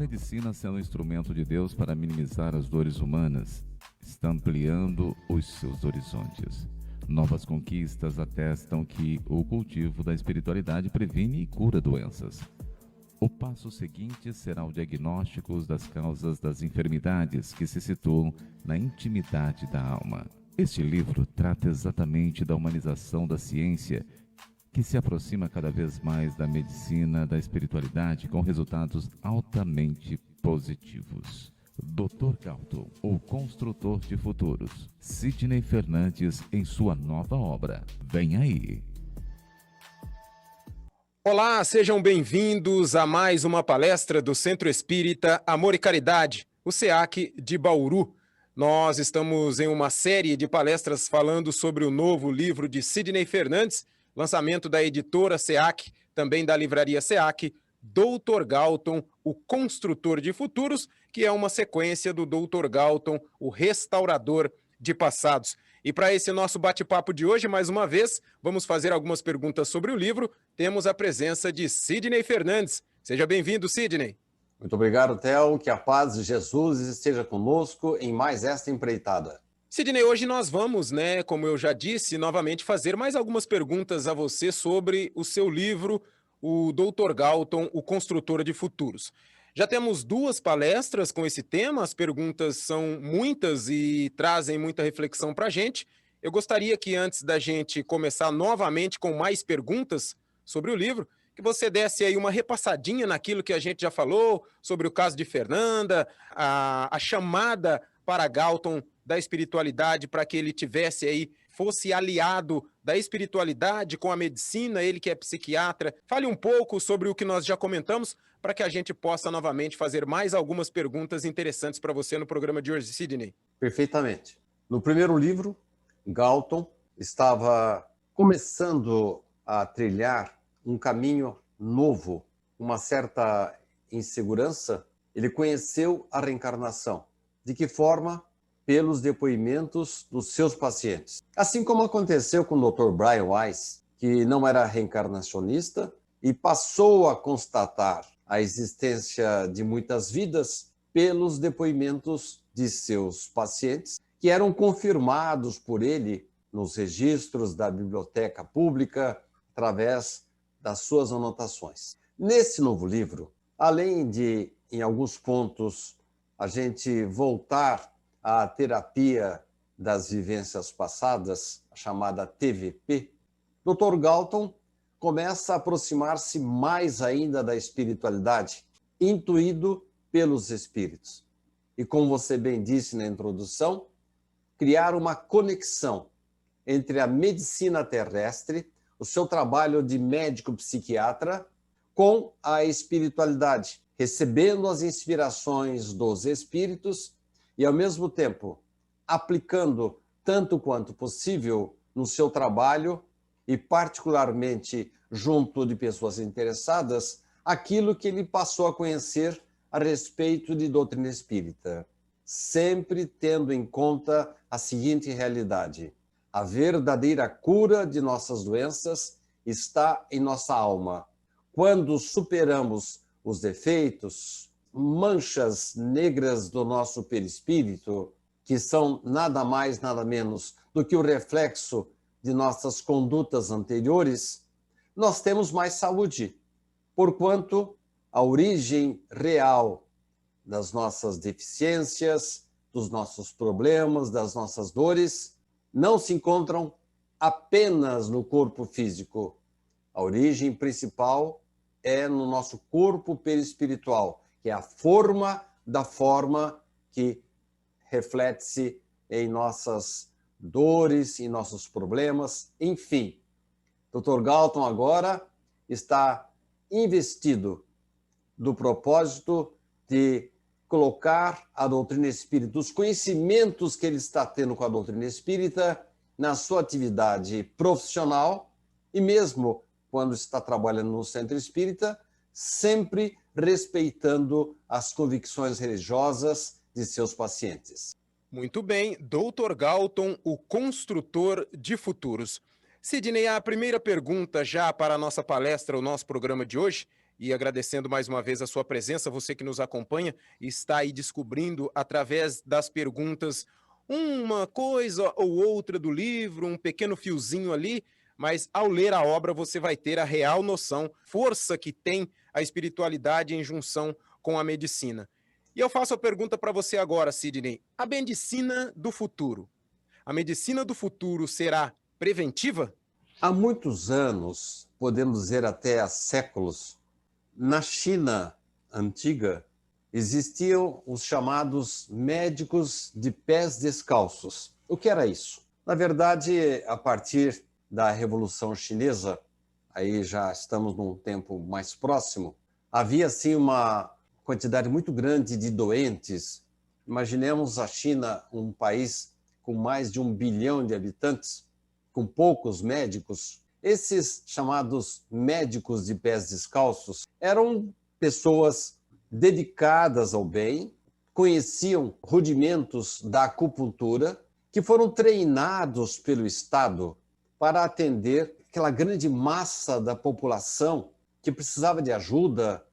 medicina, sendo um instrumento de Deus para minimizar as dores humanas, está ampliando os seus horizontes. Novas conquistas atestam que o cultivo da espiritualidade previne e cura doenças. O passo seguinte será o diagnóstico das causas das enfermidades que se situam na intimidade da alma. Este livro trata exatamente da humanização da ciência, que se aproxima cada vez mais da medicina da espiritualidade com resultados altamente positivos. Dr. Galton, o construtor de futuros. Sidney Fernandes em sua nova obra. Vem aí! Olá, sejam bem-vindos a mais uma palestra do Centro Espírita Amor e Caridade, o SEAC de Bauru. Nós estamos em uma série de palestras falando sobre o novo livro de Sidney Fernandes, lançamento da editora SEAC, também da livraria SEAC, Dr. Galton, o Construtor de Futuros, que é uma sequência do Dr. Galton, o Restaurador de Passados. E para esse nosso bate-papo de hoje, mais uma vez, vamos fazer algumas perguntas sobre o livro. Temos a presença de Sidney Fernandes. Seja bem-vindo, Sidney. Muito obrigado, Theo. Que a paz de Jesus esteja conosco em mais esta empreitada. Sidney, hoje nós vamos, como eu já disse, novamente fazer mais algumas perguntas a você sobre o seu livro, o Dr. Galton, o Construtor de Futuros. Já temos 2 palestras com esse tema, as perguntas são muitas e trazem muita reflexão para a gente. Eu gostaria que antes da gente começar novamente com mais perguntas sobre o livro, que você desse aí uma repassadinha naquilo que a gente já falou, sobre o caso de Fernanda, a chamada para Galton da espiritualidade para que ele fosse aliado da espiritualidade com a medicina, ele que é psiquiatra. Fale um pouco sobre o que nós já comentamos para que a gente possa novamente fazer mais algumas perguntas interessantes para você no programa de hoje, Sidney. Perfeitamente. No primeiro livro, Galton estava começando a trilhar um caminho novo, uma certa insegurança. Ele conheceu a reencarnação. De que forma? Pelos depoimentos dos seus pacientes. Assim como aconteceu com o Dr. Brian Weiss, que não era reencarnacionista e passou a constatar a existência de muitas vidas pelos depoimentos de seus pacientes, que eram confirmados por ele nos registros da biblioteca pública, através das suas anotações. Nesse novo livro, além de, em alguns pontos, a gente voltar à terapia das vivências passadas, a chamada TVP, Dr. Galton começa a aproximar-se mais ainda da espiritualidade, intuído pelos espíritos. E como você bem disse na introdução, criar uma conexão entre a medicina terrestre, o seu trabalho de médico psiquiatra, com a espiritualidade, recebendo as inspirações dos espíritos e, ao mesmo tempo, aplicando tanto quanto possível no seu trabalho e, particularmente, junto de pessoas interessadas, aquilo que ele passou a conhecer a respeito de doutrina espírita, sempre tendo em conta a seguinte realidade: a verdadeira cura de nossas doenças está em nossa alma. Quando superamos os defeitos, manchas negras do nosso perispírito, que são nada mais, nada menos do que o reflexo de nossas condutas anteriores, nós temos mais saúde, porquanto a origem real das nossas deficiências, dos nossos problemas, das nossas dores, não se encontram apenas no corpo físico. A origem principal é no nosso corpo perispiritual, que é a forma da forma que reflete-se em nossas dores, em nossos problemas, enfim. Dr. Galton agora está investido do propósito de colocar a doutrina espírita, os conhecimentos que ele está tendo com a doutrina espírita, na sua atividade profissional e mesmo quando está trabalhando no centro espírita, sempre respeitando as convicções religiosas de seus pacientes. Muito bem, Dr. Galton, o Construtor de Futuros. Sidney, a primeira pergunta já para a nossa palestra, o nosso programa de hoje, e agradecendo mais uma vez a sua presença, você que nos acompanha e está aí descobrindo através das perguntas uma coisa ou outra do livro, um pequeno fiozinho ali, mas ao ler a obra você vai ter a real noção, força que tem a espiritualidade em junção com a medicina. E eu faço a pergunta para você agora, Sidney. A medicina do futuro. A medicina do futuro será preventiva? Há muitos anos, podemos dizer até há séculos, na China antiga, existiam os chamados médicos de pés descalços. O que era isso? Na verdade, a partir da Revolução Chinesa, aí já estamos num tempo mais próximo, havia assim uma quantidade muito grande de doentes. Imaginemos a China, um país com mais de 1 bilhão de habitantes, com poucos médicos. Esses chamados médicos de pés descalços eram pessoas dedicadas ao bem, conheciam rudimentos da acupuntura, que foram treinados pelo Estado para atender aquela grande massa da população que precisava de ajuda,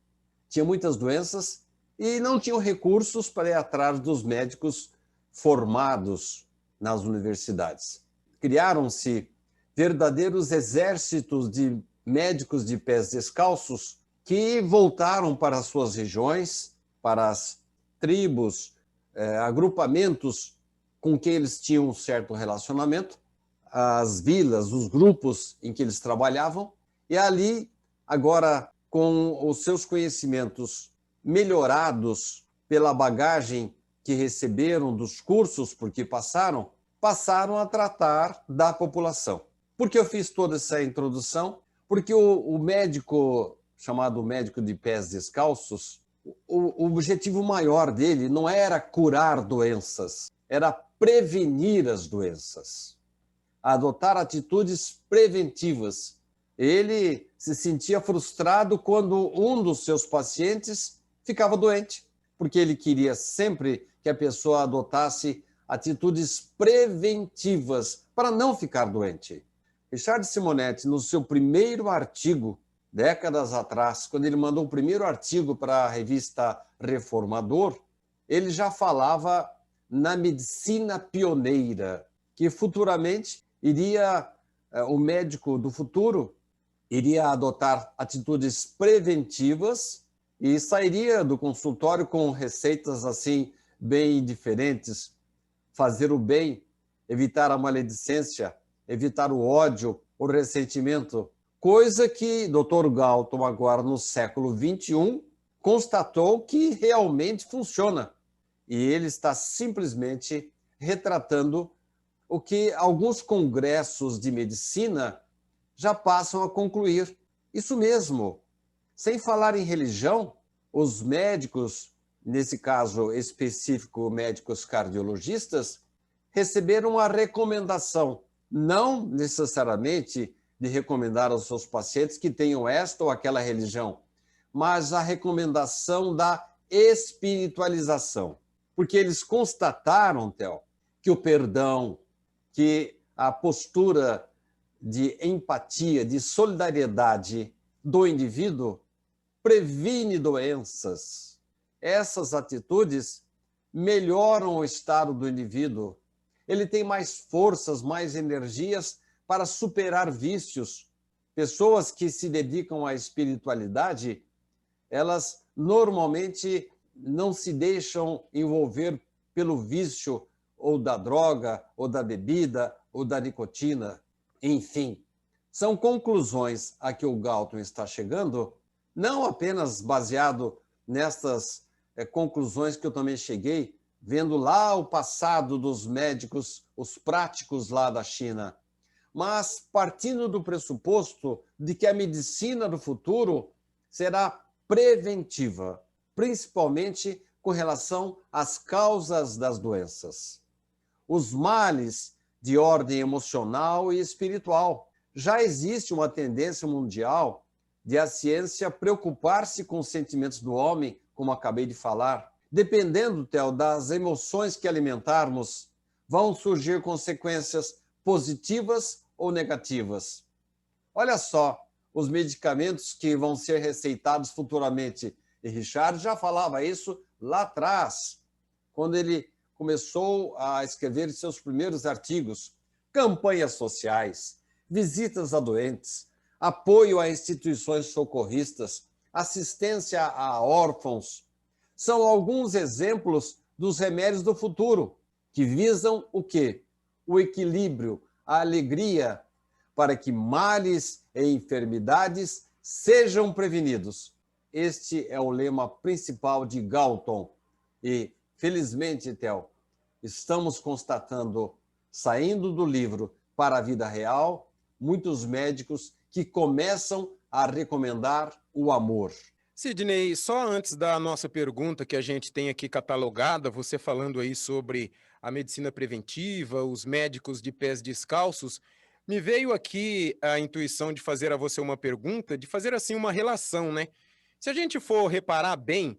tinha muitas doenças e não tinham recursos para ir atrás dos médicos formados nas universidades. Criaram-se verdadeiros exércitos de médicos de pés descalços que voltaram para as suas regiões, para as tribos, agrupamentos com que eles tinham um certo relacionamento, as vilas, os grupos em que eles trabalhavam, e ali, agora, com os seus conhecimentos melhorados pela bagagem que receberam dos cursos porque passaram a tratar da população. Por que eu fiz toda essa introdução? Porque o médico, chamado médico de pés descalços, o objetivo maior dele não era curar doenças, era prevenir as doenças, adotar atitudes preventivas. Ele se sentia frustrado quando um dos seus pacientes ficava doente, porque ele queria sempre que a pessoa adotasse atitudes preventivas para não ficar doente. Richard Simonetti, no seu primeiro artigo, décadas atrás, quando ele mandou o primeiro artigo para a revista Reformador, ele já falava na medicina pioneira, que futuramente o médico do futuro iria adotar atitudes preventivas e sairia do consultório com receitas assim bem diferentes: fazer o bem, evitar a maledicência, evitar o ódio, o ressentimento, coisa que Dr. Galton, agora no século XXI, constatou que realmente funciona. E ele está simplesmente retratando o que alguns congressos de medicina já passam a concluir. Isso mesmo. Sem falar em religião, os médicos, nesse caso específico, médicos cardiologistas, receberam a recomendação, não necessariamente de recomendar aos seus pacientes que tenham esta ou aquela religião, mas a recomendação da espiritualização. Porque eles constataram, Theo, que o perdão, que a postura de empatia, de solidariedade do indivíduo previne doenças. Essas atitudes melhoram o estado do indivíduo. Ele tem mais forças, mais energias para superar vícios. Pessoas que se dedicam à espiritualidade, elas normalmente não se deixam envolver pelo vício ou da droga, ou da bebida, ou da nicotina. Enfim, são conclusões a que o Galton está chegando, não apenas baseado nestas conclusões que eu também cheguei, vendo lá o passado dos médicos, os práticos lá da China, mas partindo do pressuposto de que a medicina do futuro será preventiva, principalmente com relação às causas das doenças. Os males de ordem emocional e espiritual. Já existe uma tendência mundial de a ciência preocupar-se com os sentimentos do homem, como acabei de falar. Dependendo, Theo, das emoções que alimentarmos, vão surgir consequências positivas ou negativas. Olha só, os medicamentos que vão ser receitados futuramente. E Richard já falava isso lá atrás, quando ele começou a escrever seus primeiros artigos. Campanhas sociais, visitas a doentes, apoio a instituições socorristas, assistência a órfãos, são alguns exemplos dos remédios do futuro, que visam o quê? O equilíbrio, a alegria, para que males e enfermidades sejam prevenidos. Este é o lema principal de Galton. E, felizmente, Theo, estamos constatando, saindo do livro para a vida real, muitos médicos que começam a recomendar o amor. Sidney, só antes da nossa pergunta que a gente tem aqui catalogada, você falando aí sobre a medicina preventiva, os médicos de pés descalços, me veio aqui a intuição de fazer a você uma pergunta, de fazer assim uma relação, né? Se a gente for reparar bem,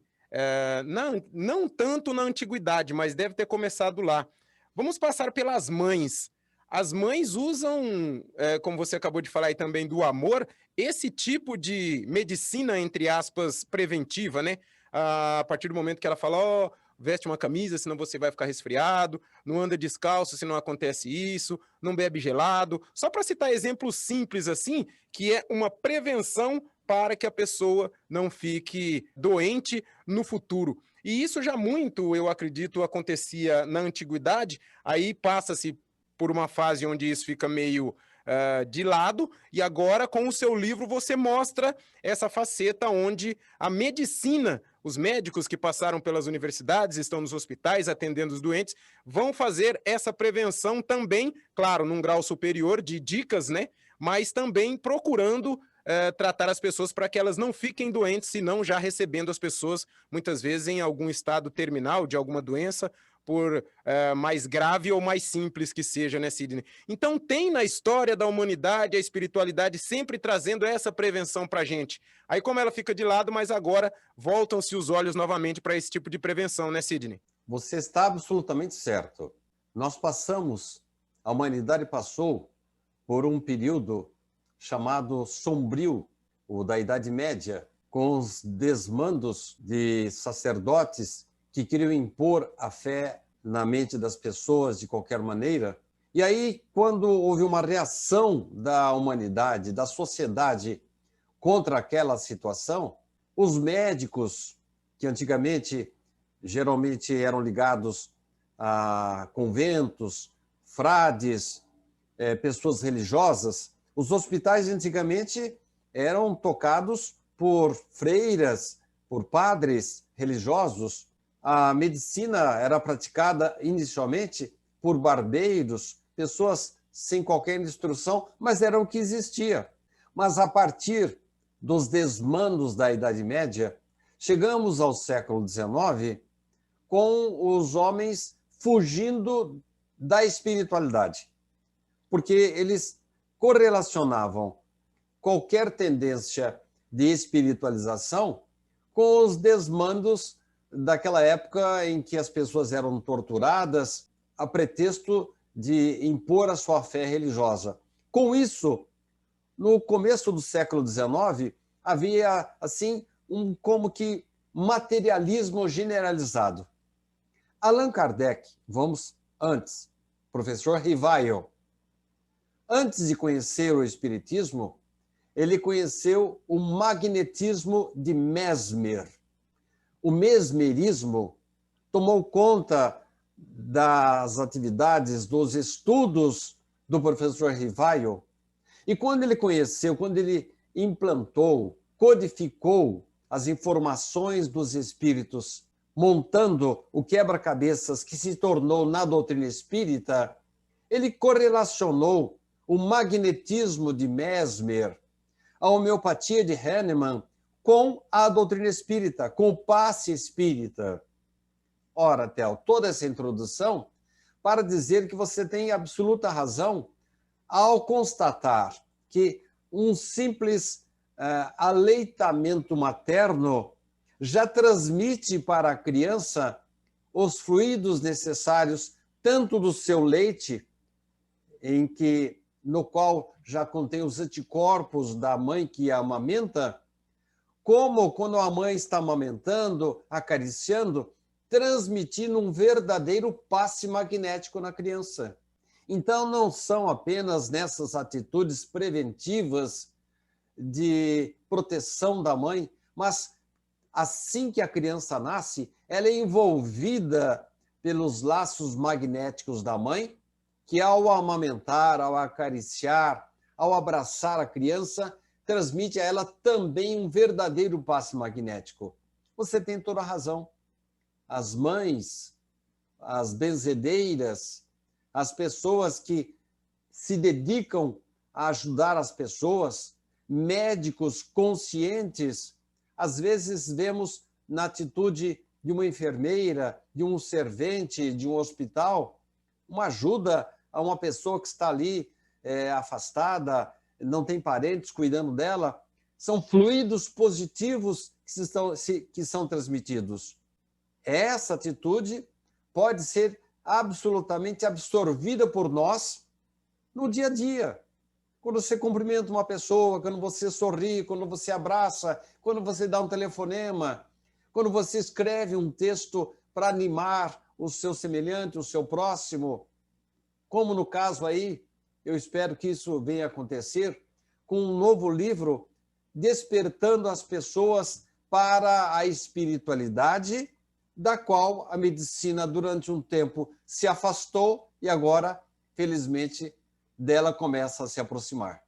não tanto na antiguidade, mas deve ter começado lá. Vamos passar pelas mães. As mães usam, como você acabou de falar aí também do amor, esse tipo de medicina, entre aspas, preventiva, né? A partir do momento que ela fala, ó, veste uma camisa, senão você vai ficar resfriado, não anda descalço se não acontece isso, não bebe gelado. Só para citar exemplos simples assim, que é uma prevenção para que a pessoa não fique doente no futuro. E isso já muito, eu acredito, acontecia na antiguidade, aí passa-se por uma fase onde isso fica meio de lado, e agora com o seu livro você mostra essa faceta onde a medicina, os médicos que passaram pelas universidades, estão nos hospitais atendendo os doentes, vão fazer essa prevenção também, claro, num grau superior de dicas, né? Mas também procurando tratar as pessoas para que elas não fiquem doentes, senão já recebendo as pessoas, muitas vezes, em algum estado terminal de alguma doença, por mais grave ou mais simples que seja, né, Sidney? Então, tem na história da humanidade a espiritualidade sempre trazendo essa prevenção para a gente. Aí, como ela fica de lado, mas agora voltam-se os olhos novamente para esse tipo de prevenção, né, Sidney? Você está absolutamente certo. A humanidade passou por um período chamado sombrio, o da Idade Média, com os desmandos de sacerdotes que queriam impor a fé na mente das pessoas de qualquer maneira. E aí, quando houve uma reação da humanidade, da sociedade contra aquela situação, os médicos, que antigamente geralmente eram ligados a conventos, frades, pessoas religiosas, os hospitais antigamente eram tocados por freiras, por padres religiosos. A medicina era praticada inicialmente por barbeiros, pessoas sem qualquer instrução, mas era o que existia. Mas a partir dos desmandos da Idade Média, chegamos ao século XIX com os homens fugindo da espiritualidade, porque eles correlacionavam qualquer tendência de espiritualização com os desmandos daquela época em que as pessoas eram torturadas a pretexto de impor a sua fé religiosa. Com isso, no começo do século XIX, havia assim como que materialismo generalizado. Allan Kardec, vamos antes, professor Rivail, antes de conhecer o espiritismo, ele conheceu o magnetismo de Mesmer. O mesmerismo tomou conta das atividades, dos estudos do professor Rivail. E quando ele conheceu, quando ele implantou, codificou as informações dos espíritos, montando o quebra-cabeças que se tornou na doutrina espírita, ele correlacionou o magnetismo de Mesmer, a homeopatia de Hahnemann, com a doutrina espírita, com o passe espírita. Ora, Theo, toda essa introdução para dizer que você tem absoluta razão ao constatar que um simples aleitamento materno já transmite para a criança os fluidos necessários, tanto do seu leite, em que no qual já contém os anticorpos da mãe que a amamenta, como quando a mãe está amamentando, acariciando, transmitindo um verdadeiro passe magnético na criança. Então, não são apenas nessas atitudes preventivas de proteção da mãe, mas assim que a criança nasce, ela é envolvida pelos laços magnéticos da mãe, que ao amamentar, ao acariciar, ao abraçar a criança, transmite a ela também um verdadeiro passe magnético. Você tem toda a razão. As mães, as benzedeiras, as pessoas que se dedicam a ajudar as pessoas, médicos conscientes, às vezes vemos na atitude de uma enfermeira, de um servente de um hospital, uma ajuda a uma pessoa que está ali afastada, não tem parentes cuidando dela. São fluidos positivos que são transmitidos. Essa atitude pode ser absolutamente absorvida por nós no dia a dia. Quando você cumprimenta uma pessoa, quando você sorri, quando você abraça, quando você dá um telefonema, quando você escreve um texto para animar o seu semelhante, o seu próximo, como no caso aí, eu espero que isso venha acontecer, com um novo livro despertando as pessoas para a espiritualidade, da qual a medicina durante um tempo se afastou e agora, felizmente, dela começa a se aproximar.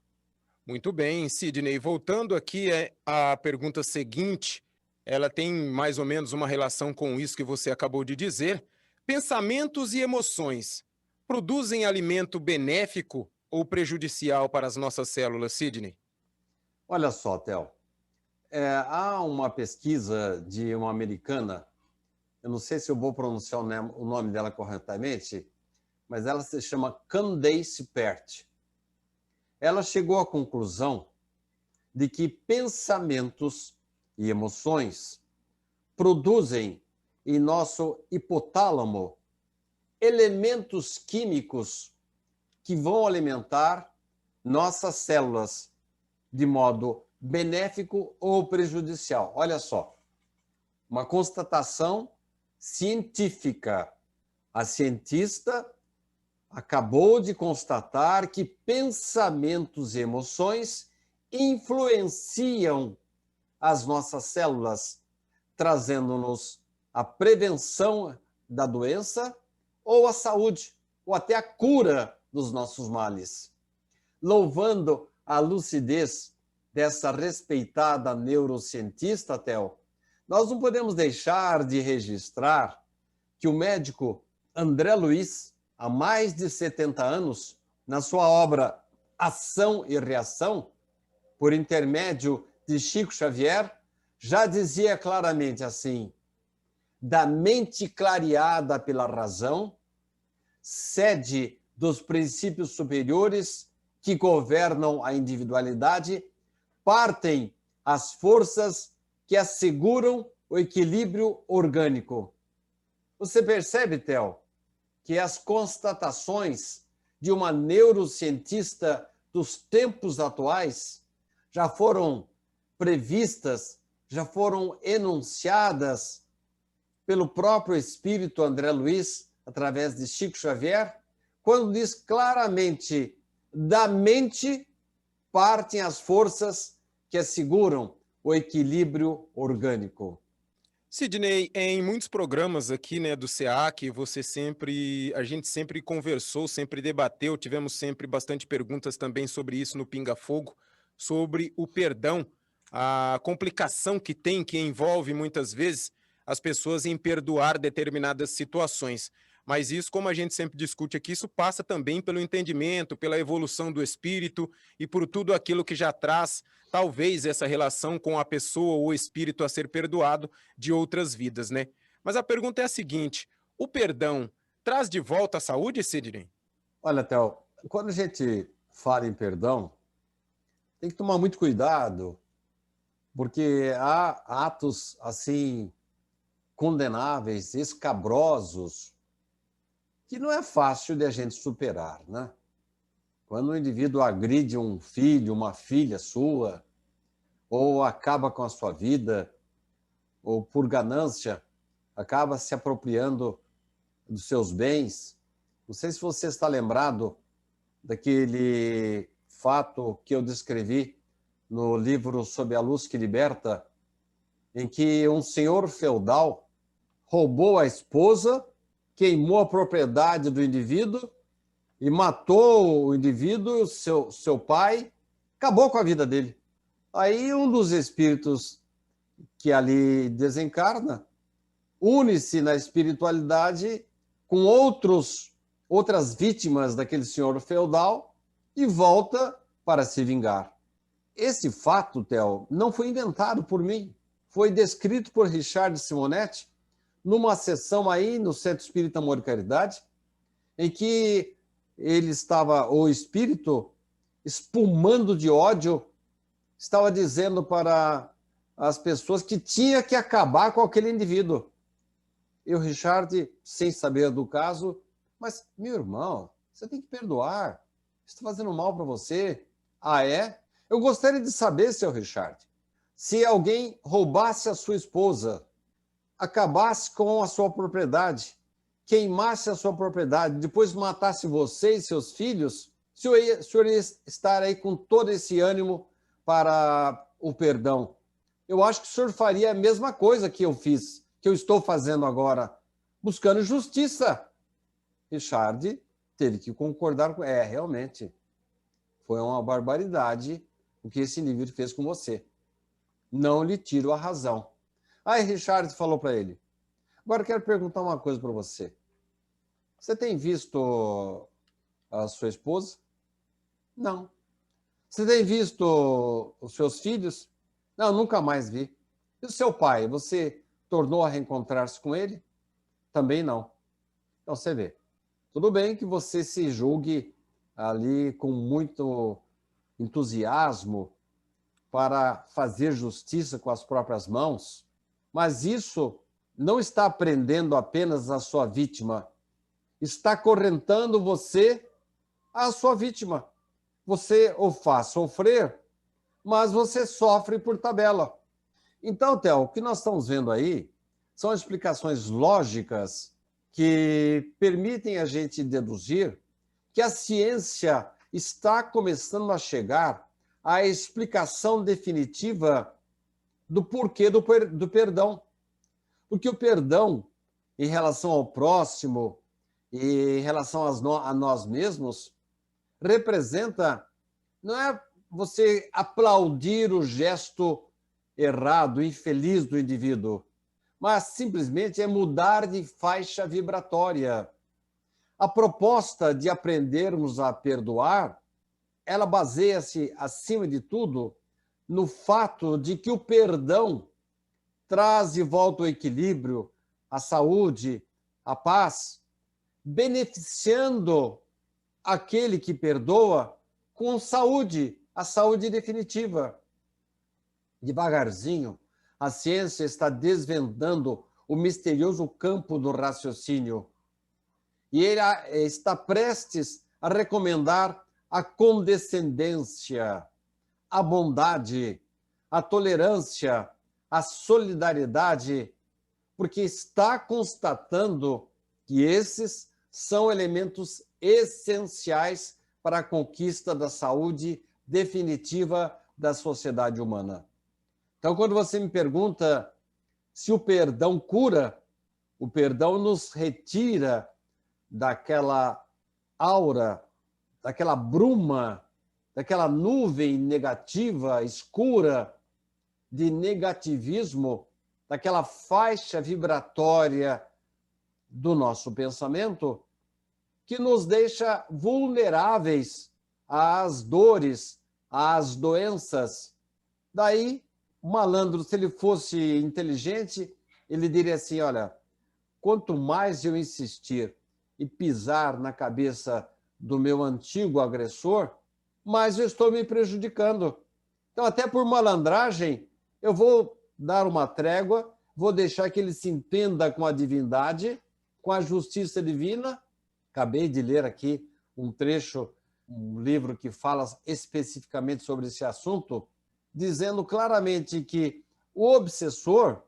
Muito bem, Sidney. Voltando aqui à pergunta seguinte, ela tem mais ou menos uma relação com isso que você acabou de dizer. Pensamentos e emoções produzem alimento benéfico ou prejudicial para as nossas células, Sidney? Olha só, Theo, há uma pesquisa de uma americana, eu não sei se eu vou pronunciar o nome dela corretamente, mas ela se chama Candace Pert. Ela chegou à conclusão de que pensamentos e emoções produzem em nosso hipotálamo elementos químicos que vão alimentar nossas células de modo benéfico ou prejudicial. Olha só, uma constatação científica. A cientista acabou de constatar que pensamentos e emoções influenciam as nossas células, trazendo-nos a prevenção da doença ou a saúde, ou até a cura dos nossos males. Louvando a lucidez dessa respeitada neurocientista, Theo, nós não podemos deixar de registrar que o médico André Luiz, há mais de 70 anos, na sua obra Ação e Reação, por intermédio de Chico Xavier, já dizia claramente assim: da mente clareada pela razão, sede dos princípios superiores que governam a individualidade, partem as forças que asseguram o equilíbrio orgânico. Você percebe, Theo, que as constatações de uma neurocientista dos tempos atuais já foram previstas, já foram enunciadas pelo próprio espírito André Luiz, através de Chico Xavier, quando diz claramente: da mente partem as forças que asseguram o equilíbrio orgânico. Sidney, em muitos programas aqui, né, do SEAC, a gente sempre conversou, sempre debateu, tivemos sempre bastante perguntas também sobre isso no Pinga Fogo, sobre o perdão, a complicação que envolve muitas vezes as pessoas em perdoar determinadas situações. Mas isso, como a gente sempre discute aqui, isso passa também pelo entendimento, pela evolução do espírito e por tudo aquilo que já traz, talvez, essa relação com a pessoa ou o espírito a ser perdoado de outras vidas, né? Mas a pergunta é a seguinte: o perdão traz de volta a saúde, Sidney? Olha, Theo, quando a gente fala em perdão, tem que tomar muito cuidado, porque há atos assim condenáveis, escabrosos, que não é fácil de a gente superar, né? Quando o indivíduo agride um filho, uma filha sua, ou acaba com a sua vida, ou por ganância, acaba se apropriando dos seus bens. Não sei se você está lembrado daquele fato que eu descrevi no livro Sob a Luz que Liberta, em que um senhor feudal roubou a esposa, queimou a propriedade do indivíduo e matou o indivíduo, seu pai, acabou com a vida dele. Aí um dos espíritos que ali desencarna une-se na espiritualidade com outras vítimas daquele senhor feudal e volta para se vingar. Esse fato, Theo, não foi inventado por mim. Foi descrito por Richard Simonetti numa sessão aí no Centro Espírita Amor e Caridade, em que ele estava, o espírito, espumando de ódio, estava dizendo para as pessoas que tinha que acabar com aquele indivíduo. E o Richard, sem saber do caso, mas, meu irmão, você tem que perdoar. Está fazendo mal para você. Ah, é? Eu gostaria de saber, seu Richard, se alguém roubasse a sua esposa, acabasse com a sua propriedade, queimasse a sua propriedade, depois matasse você e seus filhos, o senhor ia estar aí com todo esse ânimo para o perdão. Eu acho que o senhor faria a mesma coisa que eu fiz, que eu estou fazendo agora, buscando justiça. Richard teve que concordar com... realmente, foi uma barbaridade o que esse indivíduo fez com você. Não lhe tiro a razão. Aí Richard falou para ele, agora eu quero perguntar uma coisa para você. Você tem visto a sua esposa? Não. Você tem visto os seus filhos? Não, nunca mais vi. E o seu pai, você tornou a reencontrar-se com ele? Também não. Então você vê. Tudo bem que você se julgue ali com muito entusiasmo para fazer justiça com as próprias mãos, mas isso não está prendendo apenas a sua vítima, está acorrentando você à sua vítima. Você o faz sofrer, mas você sofre por tabela. Então, Theo, o que nós estamos vendo aí são explicações lógicas que permitem a gente deduzir que a ciência está começando a chegar à explicação definitiva do porquê do perdão. Porque o perdão, em relação ao próximo e em relação a nós mesmos, representa, não é você aplaudir o gesto errado, infeliz do indivíduo, mas simplesmente é mudar de faixa vibratória. A proposta de aprendermos a perdoar, ela baseia-se, acima de tudo, no fato de que o perdão traz de volta o equilíbrio, a saúde, a paz, beneficiando aquele que perdoa com saúde, a saúde definitiva. Devagarzinho, a ciência está desvendando o misterioso campo do raciocínio. E ele está prestes a recomendar a condescendência, a bondade, a tolerância, a solidariedade, porque está constatando que esses são elementos essenciais para a conquista da saúde definitiva da sociedade humana. Então, quando você me pergunta se o perdão cura, o perdão nos retira daquela aura, daquela bruma, daquela nuvem negativa, escura, de negativismo, daquela faixa vibratória do nosso pensamento, que nos deixa vulneráveis às dores, às doenças. Daí, o malandro, se ele fosse inteligente, ele diria assim, olha, quanto mais eu insistir e pisar na cabeça do meu antigo agressor, mais eu estou me prejudicando. Então, até por malandragem, eu vou dar uma trégua, vou deixar que ele se entenda com a divindade, com a justiça divina. Acabei de ler aqui um trecho um livro que fala especificamente sobre esse assunto, dizendo claramente que o obsessor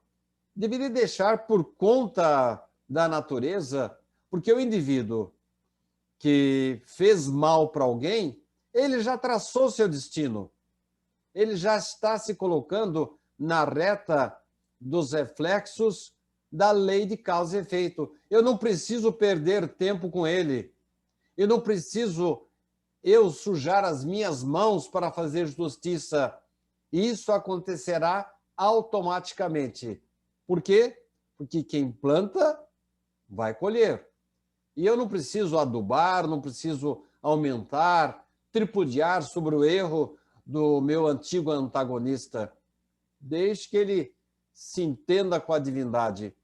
deveria deixar por conta da natureza, porque o indivíduo que fez mal para alguém, ele já traçou seu destino. Ele já está se colocando na reta dos reflexos da lei de causa e efeito. Eu não preciso perder tempo com ele. Eu não preciso sujar as minhas mãos para fazer justiça. Isso acontecerá automaticamente. Por quê? Porque quem planta vai colher. E eu não preciso adubar, não preciso aumentar, tripudiar sobre o erro do meu antigo antagonista, desde que ele se entenda com a divindade.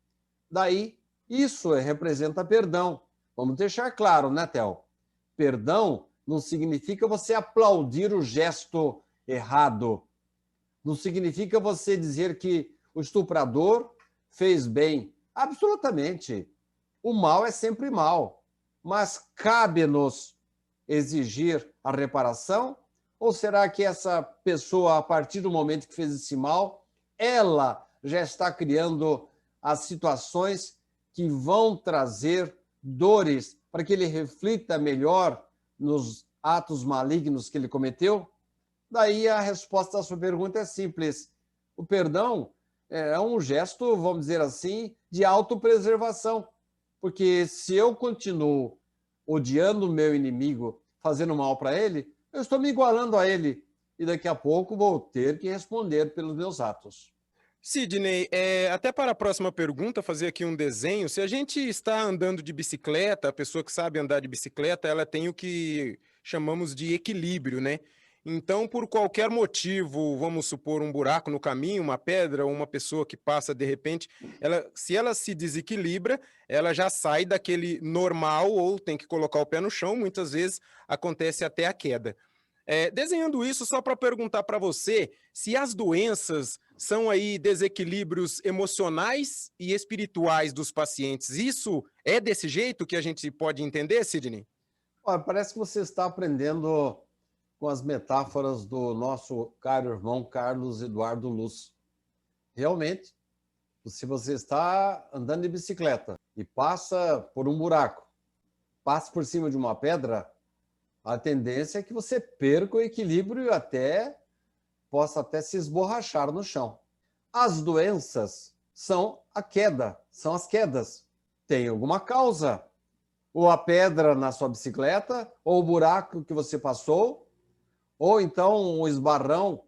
Daí, isso representa perdão. Vamos deixar claro, né, Theo? Perdão não significa você aplaudir o gesto errado. Não significa você dizer que o estuprador fez bem. Absolutamente. O mal é sempre mal. Mas cabe-nos exigir a reparação? Ou será que essa pessoa, a partir do momento que fez esse mal, ela já está criando as situações que vão trazer dores para que ele reflita melhor nos atos malignos que ele cometeu? Daí a resposta à sua pergunta é simples. O perdão é um gesto, vamos dizer assim, de autopreservação. Porque se eu continuo odiando o meu inimigo, fazendo mal para ele, eu estou me igualando a ele. E daqui a pouco vou ter que responder pelos meus atos. Sidney, até para a próxima pergunta, fazer aqui um desenho. Se a gente está andando de bicicleta, a pessoa que sabe andar de bicicleta, ela tem o que chamamos de equilíbrio, né? Então, por qualquer motivo, vamos supor um buraco no caminho, uma pedra, ou uma pessoa que passa de repente, se ela se desequilibra, ela já sai daquele normal ou tem que colocar o pé no chão, muitas vezes acontece até a queda. Desenhando isso, só para perguntar para você se as doenças são aí desequilíbrios emocionais e espirituais dos pacientes. Isso é desse jeito que a gente pode entender, Sidney? Olha, parece que você está aprendendo com as metáforas do nosso caro irmão Carlos Eduardo Luz. Realmente, se você está andando de bicicleta e passa por um buraco, passa por cima de uma pedra, a tendência é que você perca o equilíbrio e possa até se esborrachar no chão. As doenças são a queda, são as quedas. Tem alguma causa. Ou a pedra na sua bicicleta, ou o buraco que você passou, ou então o esbarrão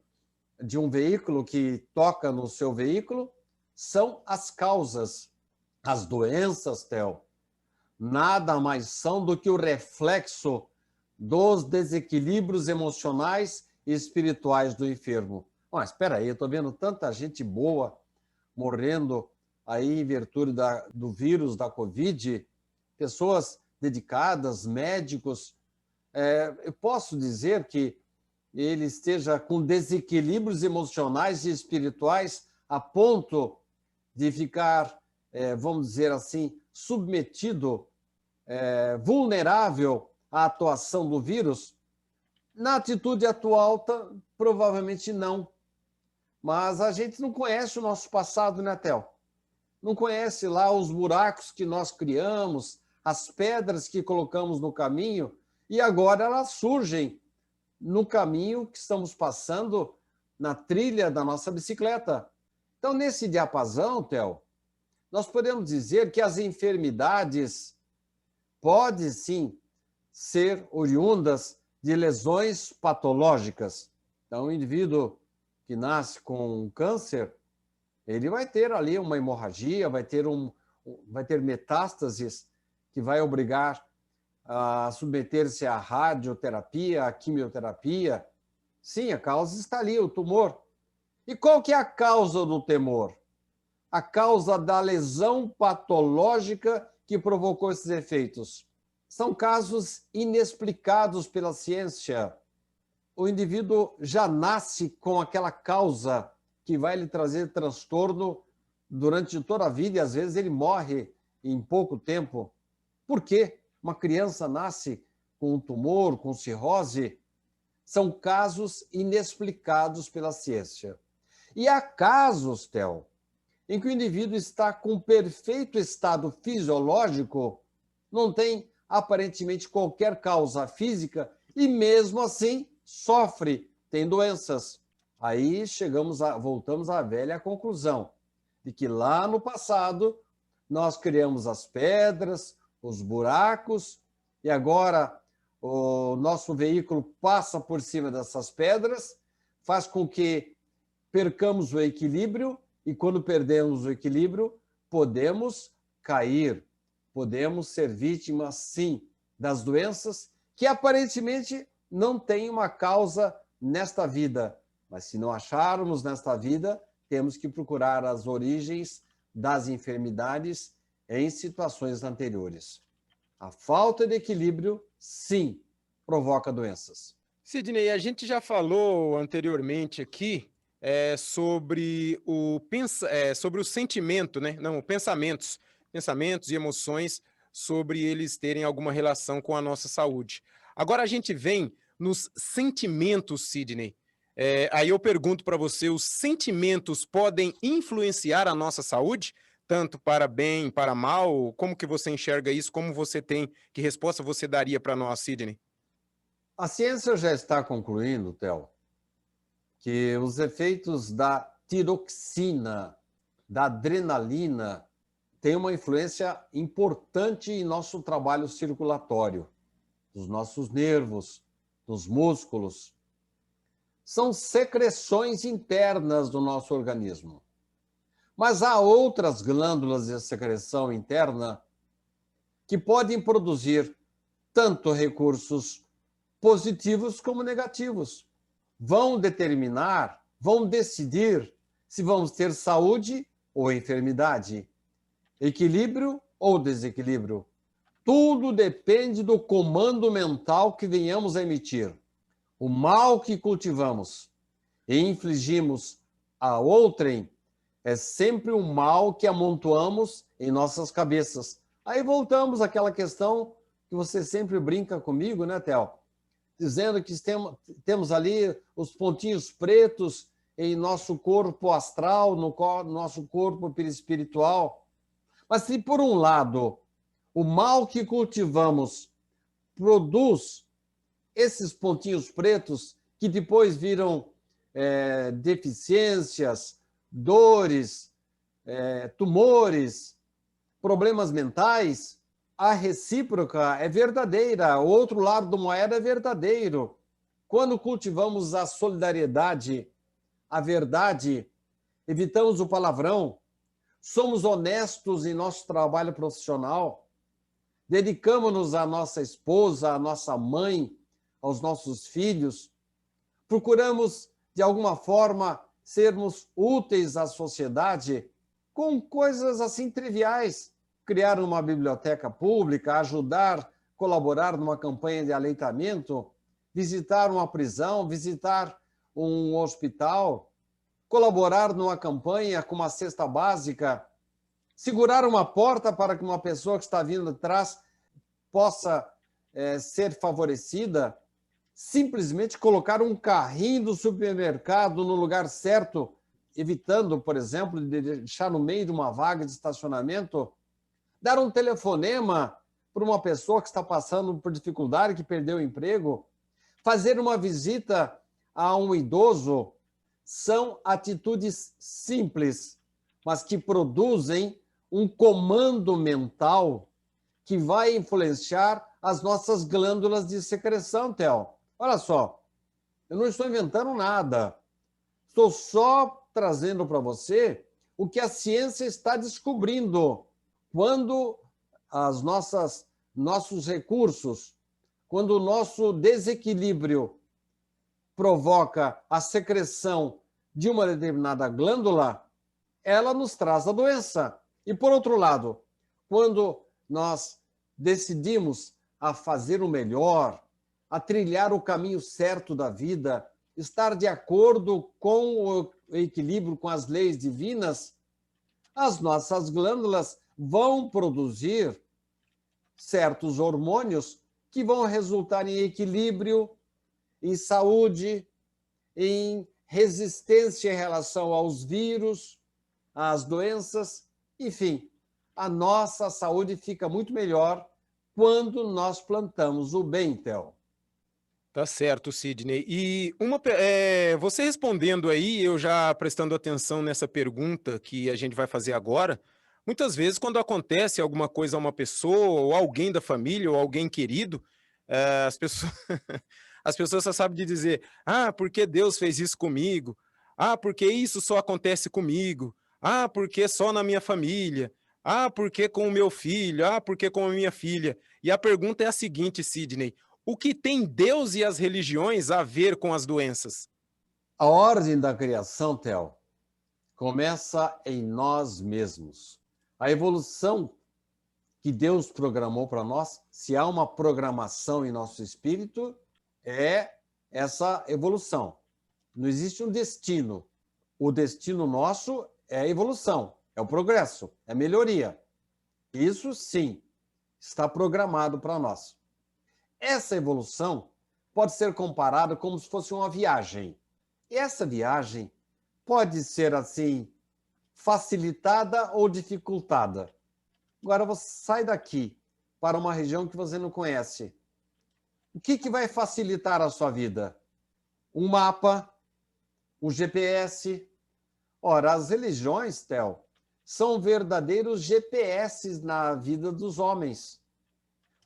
de um veículo que toca no seu veículo, são as causas. As doenças, Theo, nada mais são do que o reflexo dos desequilíbrios emocionais e espirituais do enfermo. Mas espera aí, eu estou vendo tanta gente boa morrendo aí em virtude do vírus da Covid, pessoas dedicadas, médicos. Eu posso dizer que ele esteja com desequilíbrios emocionais e espirituais a ponto de ficar, vamos dizer assim, submetido, vulnerável à atuação do vírus? Na atitude atual, provavelmente não. Mas a gente não conhece o nosso passado, né, Theo? Não conhece lá os buracos que nós criamos, as pedras que colocamos no caminho, e agora elas surgem no caminho que estamos passando, na trilha da nossa bicicleta. Então, nesse diapasão, Theo, nós podemos dizer que as enfermidades podem, sim, ser oriundas de lesões patológicas. Então, o indivíduo que nasce com um câncer, ele vai ter ali uma hemorragia, vai ter metástases que vai obrigar a submeter-se à radioterapia, à quimioterapia. Sim, a causa está ali, o tumor. E qual que é a causa do tumor? A causa da lesão patológica que provocou esses efeitos. São casos inexplicados pela ciência. O indivíduo já nasce com aquela causa que vai lhe trazer transtorno durante toda a vida e às vezes ele morre em pouco tempo. Por quê? Uma criança nasce com tumor, com cirrose, são casos inexplicados pela ciência. E há casos, Theo, em que o indivíduo está com perfeito estado fisiológico, não tem aparentemente qualquer causa física e mesmo assim sofre, tem doenças. Aí voltamos à velha conclusão de que lá no passado nós criamos as pedras, os buracos e agora o nosso veículo passa por cima dessas pedras, faz com que percamos o equilíbrio e quando perdemos o equilíbrio podemos cair. Podemos ser vítimas, sim, das doenças que aparentemente não têm uma causa nesta vida. Mas se não acharmos nesta vida, temos que procurar as origens das enfermidades em situações anteriores. A falta de equilíbrio, sim, provoca doenças. Sidney, a gente já falou anteriormente aqui sobre o sentimento, né? Não, pensamentos e emoções, sobre eles terem alguma relação com a nossa saúde. Agora a gente vem nos sentimentos, Sidney. Aí eu pergunto para você, os sentimentos podem influenciar a nossa saúde? Tanto para bem, para mal? Como que você enxerga isso? Que resposta você daria para nós, Sidney? A ciência já está concluindo, Theo, que os efeitos da tiroxina, da adrenalina, têm uma influência importante em nosso trabalho circulatório, dos nossos nervos, dos músculos. São secreções internas do nosso organismo. Mas há outras glândulas de secreção interna que podem produzir tanto recursos positivos como negativos. Vão decidir se vamos ter saúde ou enfermidade, equilíbrio ou desequilíbrio. Tudo depende do comando mental que venhamos a emitir. O mal que cultivamos e infligimos a outrem é sempre um mal que amontoamos em nossas cabeças. Aí voltamos àquela questão que você sempre brinca comigo, né, Theo? Dizendo que temos ali os pontinhos pretos em nosso corpo astral, no nosso corpo perispiritual. Mas se, por um lado, o mal que cultivamos produz esses pontinhos pretos que depois viram deficiências, dores, tumores, problemas mentais, a recíproca é verdadeira, o outro lado da moeda é verdadeiro. Quando cultivamos a solidariedade, a verdade, evitamos o palavrão, somos honestos em nosso trabalho profissional, dedicamos-nos à nossa esposa, à nossa mãe, aos nossos filhos, procuramos, de alguma forma, sermos úteis à sociedade com coisas assim triviais, criar uma biblioteca pública, ajudar, colaborar numa campanha de aleitamento, visitar uma prisão, visitar um hospital, colaborar numa campanha com uma cesta básica, segurar uma porta para que uma pessoa que está vindo atrás possa ser favorecida, simplesmente colocar um carrinho do supermercado no lugar certo, evitando, por exemplo, de deixar no meio de uma vaga de estacionamento, dar um telefonema para uma pessoa que está passando por dificuldade, que perdeu o emprego, fazer uma visita a um idoso, são atitudes simples, mas que produzem um comando mental que vai influenciar as nossas glândulas de secreção, Theo. Olha só, eu não estou inventando nada. Estou só trazendo para você o que a ciência está descobrindo. Quando nossos recursos, quando o nosso desequilíbrio provoca a secreção de uma determinada glândula, ela nos traz a doença. E, por outro lado, quando nós decidimos a fazer o melhor, a trilhar o caminho certo da vida, estar de acordo com o equilíbrio, com as leis divinas, as nossas glândulas vão produzir certos hormônios que vão resultar em equilíbrio, em saúde, em resistência em relação aos vírus, às doenças, enfim, a nossa saúde fica muito melhor quando nós plantamos o bem, Theo. Tá certo, Sidney. E você respondendo aí, eu já prestando atenção nessa pergunta que a gente vai fazer agora, muitas vezes quando acontece alguma coisa a uma pessoa, ou alguém da família, ou alguém querido, as pessoas, as pessoas só sabem de dizer, ah, porque Deus fez isso comigo? Ah, porque isso só acontece comigo? Ah, porque só na minha família? Ah, porque com o meu filho? Ah, porque com a minha filha? E a pergunta é a seguinte, Sidney: o que tem Deus e as religiões a ver com as doenças? A ordem da criação, Theo, começa em nós mesmos. A evolução que Deus programou para nós, se há uma programação em nosso espírito, é essa evolução. Não existe um destino. O destino nosso é a evolução, é o progresso, é a melhoria. Isso, sim, está programado para nós. Essa evolução pode ser comparada como se fosse uma viagem. E essa viagem pode ser, assim, facilitada ou dificultada. Agora você sai daqui para uma região que você não conhece. O que vai facilitar a sua vida? Um mapa, um GPS. Ora, as religiões, Theo, são verdadeiros GPS na vida dos homens.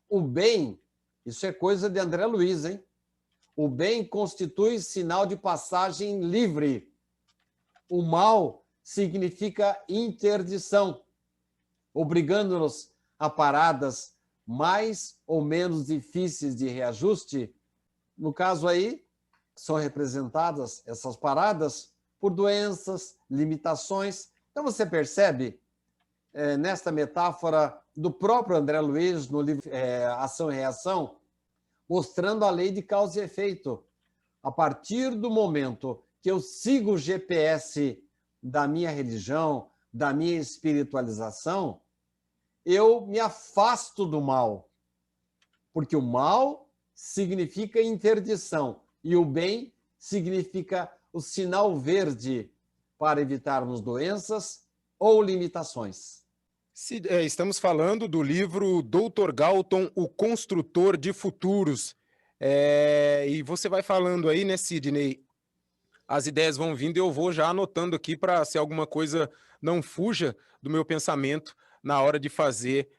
O bem, isso é coisa de André Luiz, hein? O bem constitui sinal de passagem livre. O mal significa interdição, obrigando-nos a paradas mais ou menos difíceis de reajuste. No caso aí, são representadas essas paradas por doenças, limitações. Então você percebe, nesta metáfora do próprio André Luiz, no livro Ação e Reação, mostrando a lei de causa e efeito. A partir do momento que eu sigo o GPS da minha religião, da minha espiritualização, eu me afasto do mal, porque o mal significa interdição e o bem significa o sinal verde para evitarmos doenças ou limitações. Estamos falando do livro Dr. Galton, O Construtor de Futuros. E você vai falando aí, né, Sidney? As ideias vão vindo e eu vou já anotando aqui para, se alguma coisa não fuja do meu pensamento na hora de fazer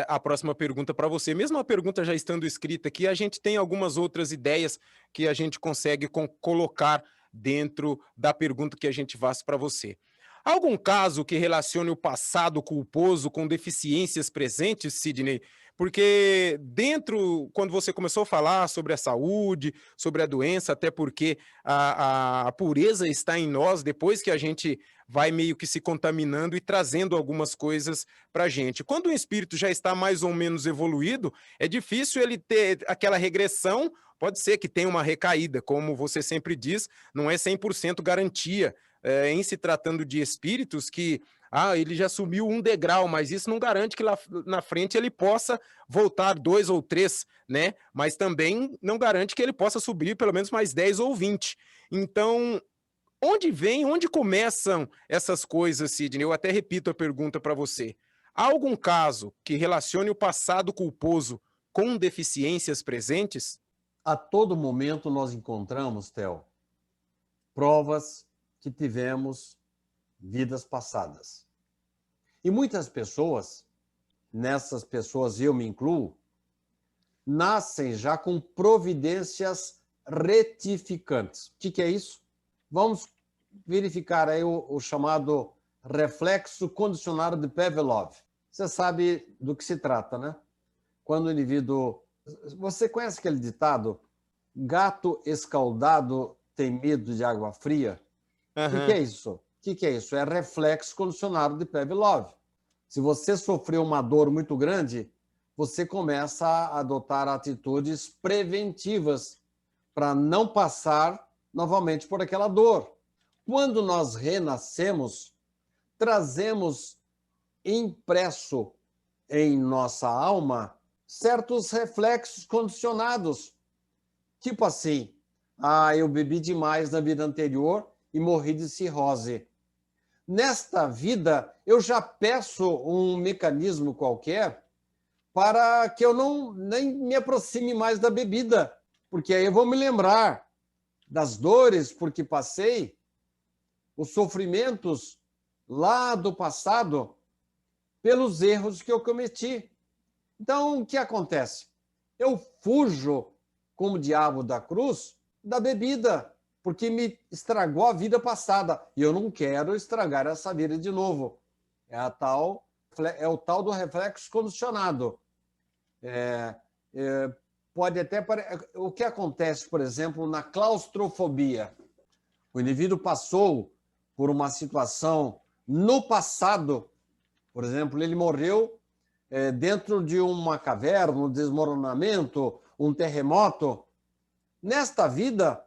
a próxima pergunta para você. Mesmo a pergunta já estando escrita aqui, a gente tem algumas outras ideias que a gente consegue colocar dentro da pergunta que a gente faz para você. Há algum caso que relacione o passado culposo com deficiências presentes, Sidney? Porque quando você começou a falar sobre a saúde, sobre a doença, até porque a pureza está em nós, depois que a gente vai meio que se contaminando e trazendo algumas coisas para a gente. Quando o espírito já está mais ou menos evoluído, é difícil ele ter aquela regressão, pode ser que tenha uma recaída, como você sempre diz, não é 100% garantia. Em se tratando de espíritos que ele já subiu um degrau, mas isso não garante que lá na frente ele possa voltar 2 ou 3, né? Mas também não garante que ele possa subir pelo menos mais 10 ou 20. Então, onde começam essas coisas, Sidney? Eu até repito a pergunta para você. Há algum caso que relacione o passado culposo com deficiências presentes? A todo momento nós encontramos, Theo, provas que tivemos vidas passadas. E muitas pessoas, nessas pessoas eu me incluo, nascem já com providências retificantes. O que é isso? Vamos verificar aí o chamado reflexo condicionado de Pavlov. Você sabe do que se trata, né? Quando o indivíduo... Você conhece aquele ditado? Gato escaldado tem medo de água fria? O que é isso? O que é isso? É reflexo condicionado de Pavlov. Se você sofreu uma dor muito grande, você começa a adotar atitudes preventivas para não passar novamente por aquela dor. Quando nós renascemos, trazemos impresso em nossa alma certos reflexos condicionados. Tipo assim, eu bebi demais na vida anterior e morri de cirrose. Nesta vida, eu já peço um mecanismo qualquer para que eu nem me aproxime mais da bebida, porque aí eu vou me lembrar das dores por que passei, os sofrimentos lá do passado, pelos erros que eu cometi. Então, o que acontece? Eu fujo, como o diabo da cruz, da bebida, porque me estragou a vida passada. E eu não quero estragar essa vida de novo. É o tal do reflexo condicionado. Pode até... O que acontece, por exemplo, na claustrofobia? O indivíduo passou por uma situação no passado, por exemplo, ele morreu dentro de uma caverna, um desmoronamento, um terremoto. Nesta vida,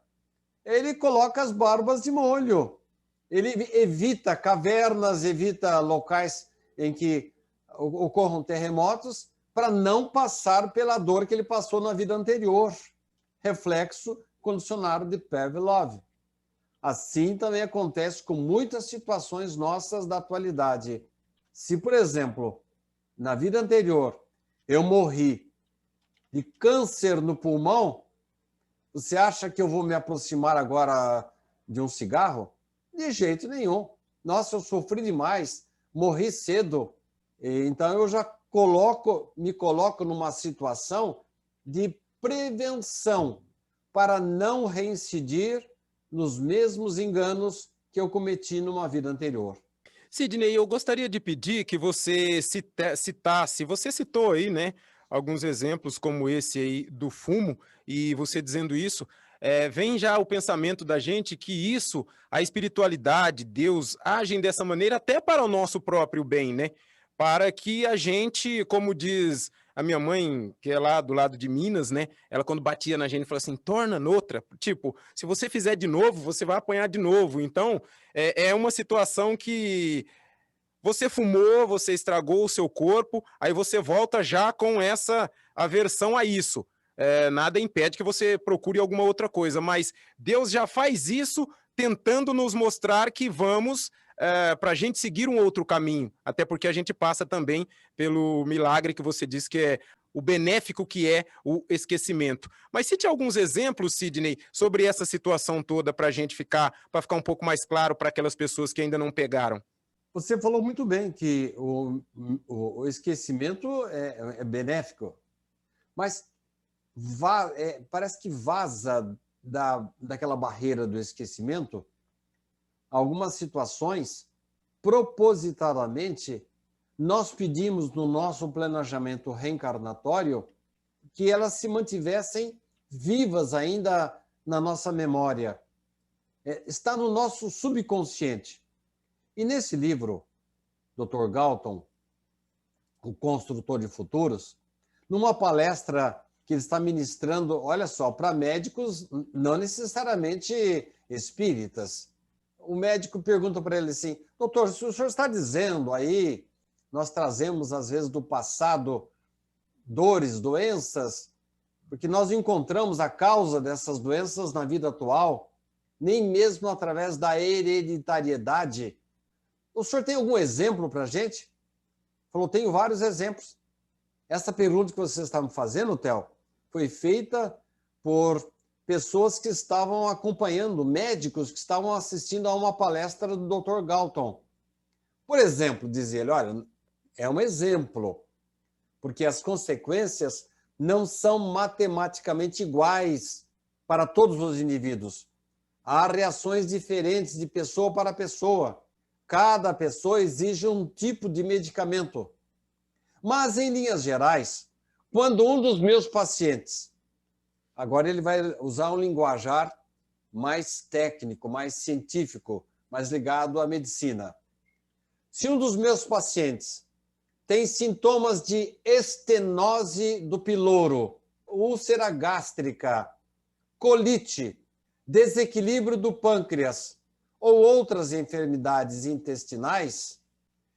ele coloca as barbas de molho. Ele evita cavernas, evita locais em que ocorram terremotos para não passar pela dor que ele passou na vida anterior. Reflexo condicionado de Pavlov. Assim também acontece com muitas situações nossas da atualidade. Se, por exemplo, na vida anterior eu morri de câncer no pulmão, você acha que eu vou me aproximar agora de um cigarro? De jeito nenhum. Nossa, eu sofri demais, morri cedo. Então eu já me coloco numa situação de prevenção para não reincidir nos mesmos enganos que eu cometi numa vida anterior. Sidney, eu gostaria de pedir que você citasse, você citou aí, né, alguns exemplos como esse aí do fumo, e você dizendo isso, vem já o pensamento da gente que isso, a espiritualidade, Deus, agem dessa maneira até para o nosso próprio bem, né? Para que a gente, como diz a minha mãe, que é lá do lado de Minas, né? Ela quando batia na gente, falou assim, torna noutra. Tipo, se você fizer de novo, você vai apanhar de novo. Então, é uma situação que você fumou, você estragou o seu corpo, aí você volta já com essa aversão a isso. Nada impede que você procure alguma outra coisa, mas Deus já faz isso tentando nos mostrar que vamos para a gente seguir um outro caminho, até porque a gente passa também pelo milagre que você disse que é o benéfico que é o esquecimento. Mas cite alguns exemplos, Sidney, sobre essa situação toda para a gente ficar um pouco mais claro para aquelas pessoas que ainda não pegaram. Você falou muito bem que o esquecimento é benéfico, mas parece que vaza daquela barreira do esquecimento algumas situações, propositadamente, nós pedimos no nosso planejamento reencarnatório que elas se mantivessem vivas ainda na nossa memória. Está no nosso subconsciente. E nesse livro, Dr. Galton, o Construtor de Futuros, numa palestra que ele está ministrando, olha só, para médicos não necessariamente espíritas. O médico pergunta para ele assim, doutor, se o senhor está dizendo aí, nós trazemos às vezes do passado dores, doenças, porque nós encontramos a causa dessas doenças na vida atual, nem mesmo através da hereditariedade. O senhor tem algum exemplo para a gente? Falou, tenho vários exemplos. Essa pergunta que vocês estavam fazendo, Theo, foi feita por pessoas que estavam acompanhando, médicos que estavam assistindo a uma palestra do Dr. Galton. Por exemplo, dizia ele, olha, é um exemplo, porque as consequências não são matematicamente iguais para todos os indivíduos. Há reações diferentes de pessoa para pessoa. Cada pessoa exige um tipo de medicamento. Mas, em linhas gerais, quando um dos meus pacientes, agora ele vai usar um linguajar mais técnico, mais científico, mais ligado à medicina. Se um dos meus pacientes tem sintomas de estenose do piloro, úlcera gástrica, colite, desequilíbrio do pâncreas ou outras enfermidades intestinais,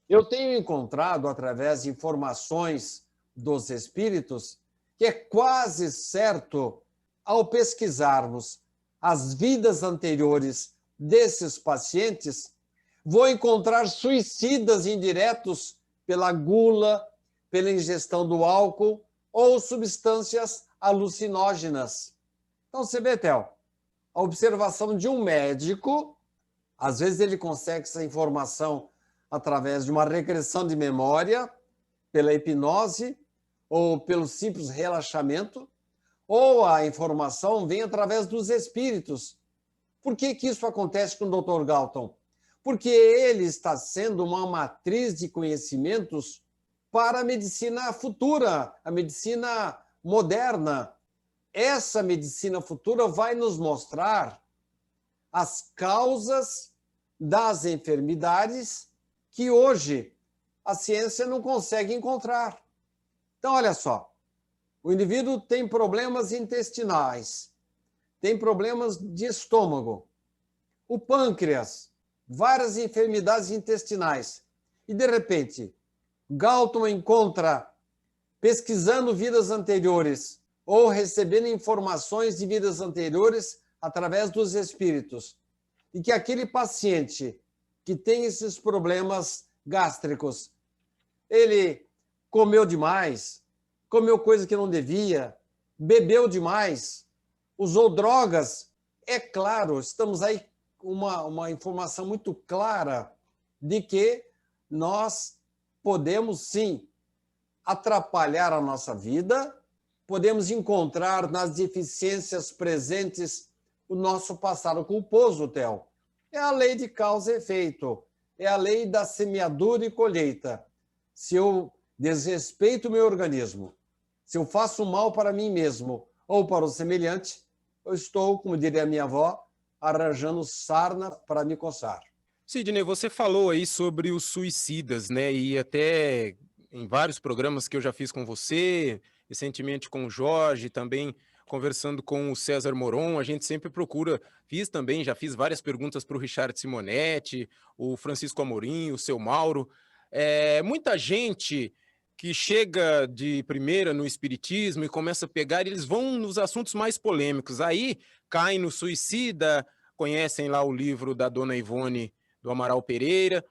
eu tenho encontrado, através de informações dos espíritos que é quase certo, ao pesquisarmos as vidas anteriores desses pacientes, vou encontrar suicidas indiretos pela gula, pela ingestão do álcool ou substâncias alucinógenas. Então, você vê, Theo, a observação de um médico, às vezes ele consegue essa informação através de uma regressão de memória, pela hipnose ou pelo simples relaxamento, ou a informação vem através dos espíritos. Por que isso acontece com o Dr. Galton? Porque ele está sendo uma matriz de conhecimentos para a medicina futura, a medicina moderna. Essa medicina futura vai nos mostrar as causas das enfermidades que hoje a ciência não consegue encontrar. Então, olha só, o indivíduo tem problemas intestinais, tem problemas de estômago, o pâncreas, várias enfermidades intestinais. E, de repente, Galton encontra, pesquisando vidas anteriores ou recebendo informações de vidas anteriores através dos espíritos, e que aquele paciente que tem esses problemas gástricos, ele comeu demais, comeu coisa que não devia, bebeu demais, usou drogas. É claro, estamos aí com uma informação muito clara de que nós podemos, sim, atrapalhar a nossa vida, podemos encontrar nas deficiências presentes o nosso passado culposo, Theo. É a lei de causa e efeito, é a lei da semeadura e colheita. Se eu desrespeito o meu organismo, se eu faço mal para mim mesmo ou para o semelhante, eu estou, como diria a minha avó, arranjando sarna para me coçar. Sidney, você falou aí sobre os suicidas, né? E até em vários programas que eu já fiz com você, recentemente com o Jorge, também conversando com o César Moron, a gente sempre procura, já fiz várias perguntas para o Richard Simonetti, o Francisco Amorim, o seu Mauro. Muita gente que chega de primeira no espiritismo e começa a pegar, eles vão nos assuntos mais polêmicos, aí caem no suicida, conhecem lá o livro da Dona Ivone, do Amaral Pereira,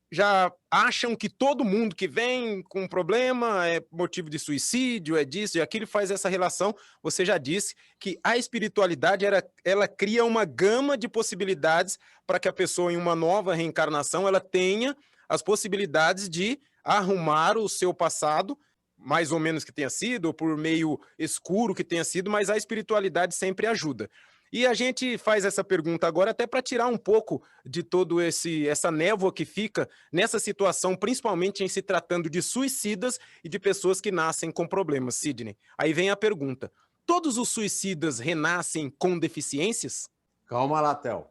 já acham que todo mundo que vem com problema é motivo de suicídio, é disso, é aquilo, faz essa relação. Você já disse que a espiritualidade, ela cria uma gama de possibilidades para que a pessoa, em uma nova reencarnação, ela tenha as possibilidades de arrumar o seu passado, mais ou menos que tenha sido, ou por meio escuro que tenha sido, mas a espiritualidade sempre ajuda. E a gente faz essa pergunta agora até para tirar um pouco de todo essa névoa que fica nessa situação, principalmente em se tratando de suicidas e de pessoas que nascem com problemas, Sidney. Aí vem a pergunta: todos os suicidas renascem com deficiências? Calma lá, Theo.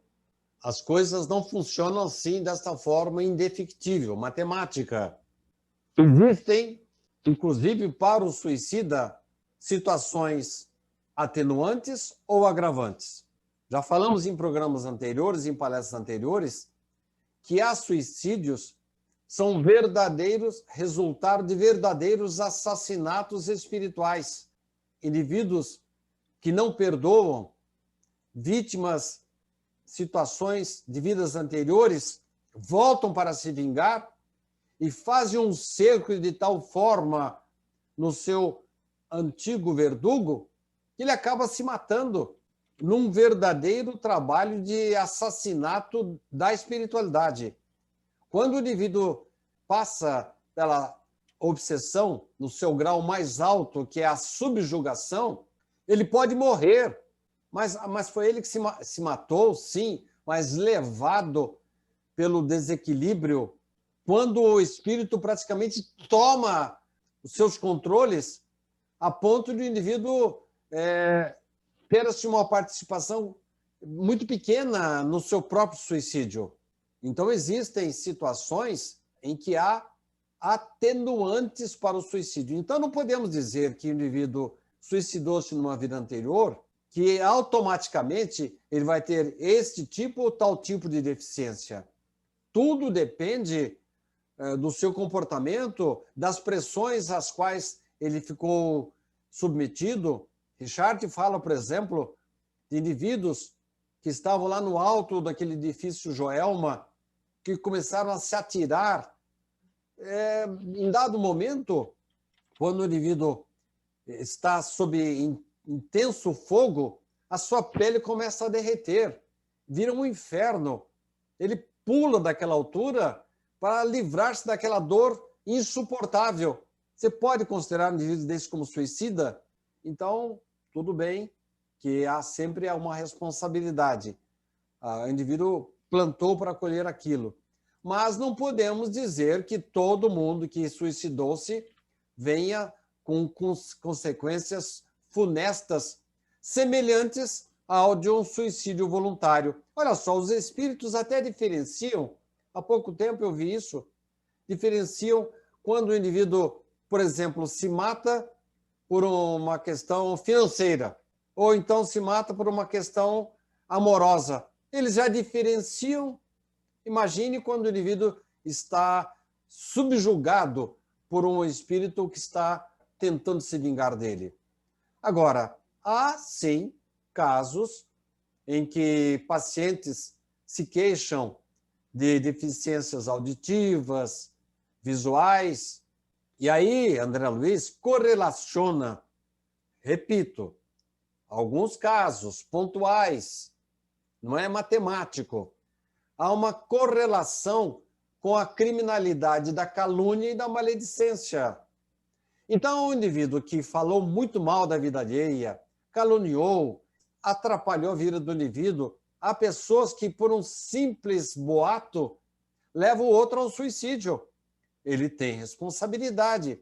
As coisas não funcionam assim, desta forma indefectível, matemática. Existem, inclusive para o suicida, situações atenuantes ou agravantes. Já falamos em programas anteriores, em palestras anteriores, que há suicídios são resultado de verdadeiros assassinatos espirituais. Indivíduos que não perdoam, vítimas, situações de vidas anteriores, voltam para se vingar e fazem um cerco de tal forma no seu antigo verdugo que ele acaba se matando num verdadeiro trabalho de assassinato da espiritualidade. Quando o indivíduo passa pela obsessão no seu grau mais alto, que é a subjugação, ele pode morrer, mas foi ele que se matou, sim, mas levado pelo desequilíbrio, quando o espírito praticamente toma os seus controles a ponto de o indivíduo ter assim, uma participação muito pequena no seu próprio suicídio. Então, existem situações em que há atenuantes para o suicídio. Então, não podemos dizer que o indivíduo suicidou-se numa vida anterior, que automaticamente ele vai ter este tipo ou tal tipo de deficiência. Tudo depende do seu comportamento, das pressões às quais ele ficou submetido. Richard fala, por exemplo, de indivíduos que estavam lá no alto daquele edifício Joelma, que começaram a se atirar. Em dado momento, quando o indivíduo está sob intenso fogo, a sua pele começa a derreter, vira um inferno. Ele pula daquela altura para livrar-se daquela dor insuportável. Você pode considerar um indivíduo desse como suicida? Então, tudo bem que há sempre uma responsabilidade. O indivíduo plantou para colher aquilo. Mas não podemos dizer que todo mundo que suicidou-se venha com consequências funestas, semelhantes ao de um suicídio voluntário. Olha só, os espíritos até diferenciam, há pouco tempo eu vi isso, diferenciam quando o indivíduo, por exemplo, se mata por uma questão financeira, ou então se mata por uma questão amorosa. Eles já diferenciam. Imagine quando o indivíduo está subjugado por um espírito que está tentando se vingar dele. Agora, há sim casos em que pacientes se queixam de deficiências auditivas, visuais, e aí, André Luiz, correlaciona, repito, alguns casos pontuais, não é matemático, há uma correlação com a criminalidade da calúnia e da maledicência. Então, o indivíduo que falou muito mal da vida alheia, caluniou, atrapalhou a vida do indivíduo, há pessoas que, por um simples boato, levam o outro ao suicídio. Ele tem responsabilidade.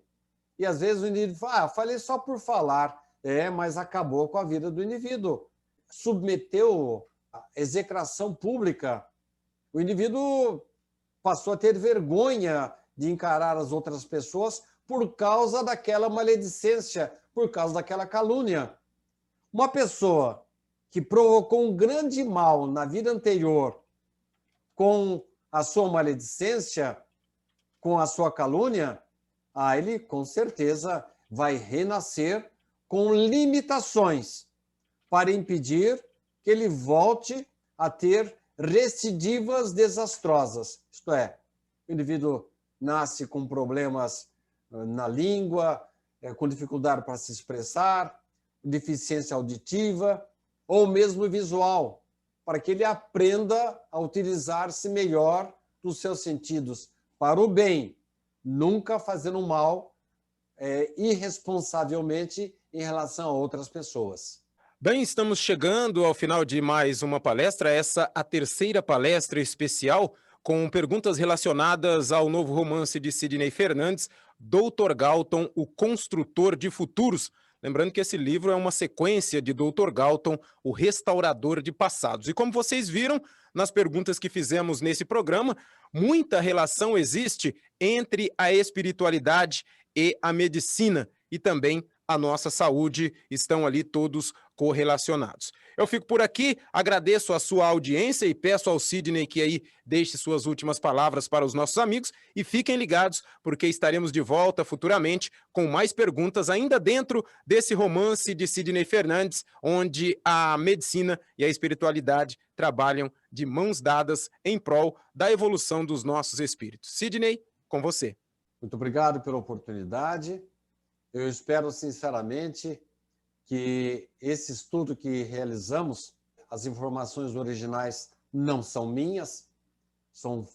E, às vezes, o indivíduo fala, falei só por falar. Mas acabou com a vida do indivíduo. Submeteu a execração pública. O indivíduo passou a ter vergonha de encarar as outras pessoas por causa daquela maledicência, por causa daquela calúnia. Uma pessoa que provocou um grande mal na vida anterior com a sua maledicência, com a sua calúnia, ele com certeza vai renascer com limitações para impedir que ele volte a ter recidivas desastrosas. Isto é, o indivíduo nasce com problemas na língua, com dificuldade para se expressar, deficiência auditiva ou mesmo visual, para que ele aprenda a utilizar-se melhor dos seus sentidos para o bem, nunca fazendo mal irresponsavelmente em relação a outras pessoas. Bem, estamos chegando ao final de mais uma palestra, essa a terceira palestra especial com perguntas relacionadas ao novo romance de Sidney Fernandes, Dr. Galton, o Construtor de Futuros. Lembrando que esse livro é uma sequência de Dr. Galton, o Restaurador de Passados. E como vocês viram nas perguntas que fizemos nesse programa, muita relação existe entre a espiritualidade e a medicina e também a nossa saúde, estão ali todos correlacionados. Eu fico por aqui, agradeço a sua audiência e peço ao Sidney que aí deixe suas últimas palavras para os nossos amigos e fiquem ligados, porque estaremos de volta futuramente com mais perguntas ainda dentro desse romance de Sidney Fernandes, onde a medicina e a espiritualidade trabalham de mãos dadas em prol da evolução dos nossos espíritos. Sidney, com você. Muito obrigado pela oportunidade. Eu espero sinceramente que esse estudo que realizamos, as informações originais não são minhas, são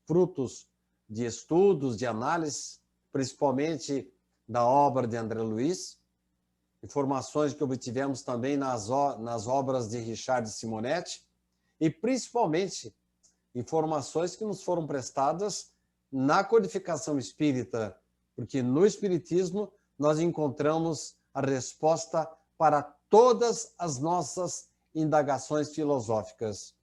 frutos de estudos, de análises, principalmente da obra de André Luiz, informações que obtivemos também nas obras de Richard Simonetti e principalmente informações que nos foram prestadas na codificação espírita, porque no espiritismo nós encontramos a resposta para todas as nossas indagações filosóficas,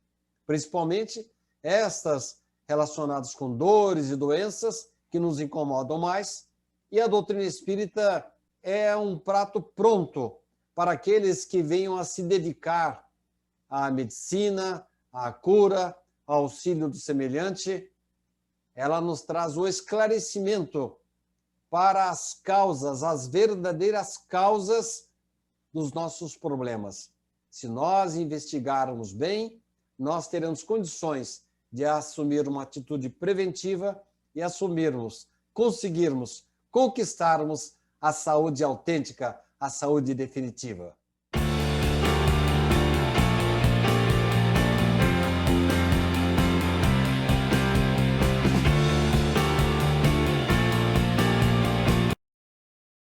principalmente estas relacionadas com dores e doenças que nos incomodam mais, e a doutrina espírita é um prato pronto para aqueles que venham a se dedicar à medicina, à cura, ao auxílio do semelhante. Ela nos traz o esclarecimento para as causas, as verdadeiras causas dos nossos problemas. Se nós investigarmos bem, nós teremos condições de assumir uma atitude preventiva e conseguirmos conquistarmos a saúde autêntica, a saúde definitiva.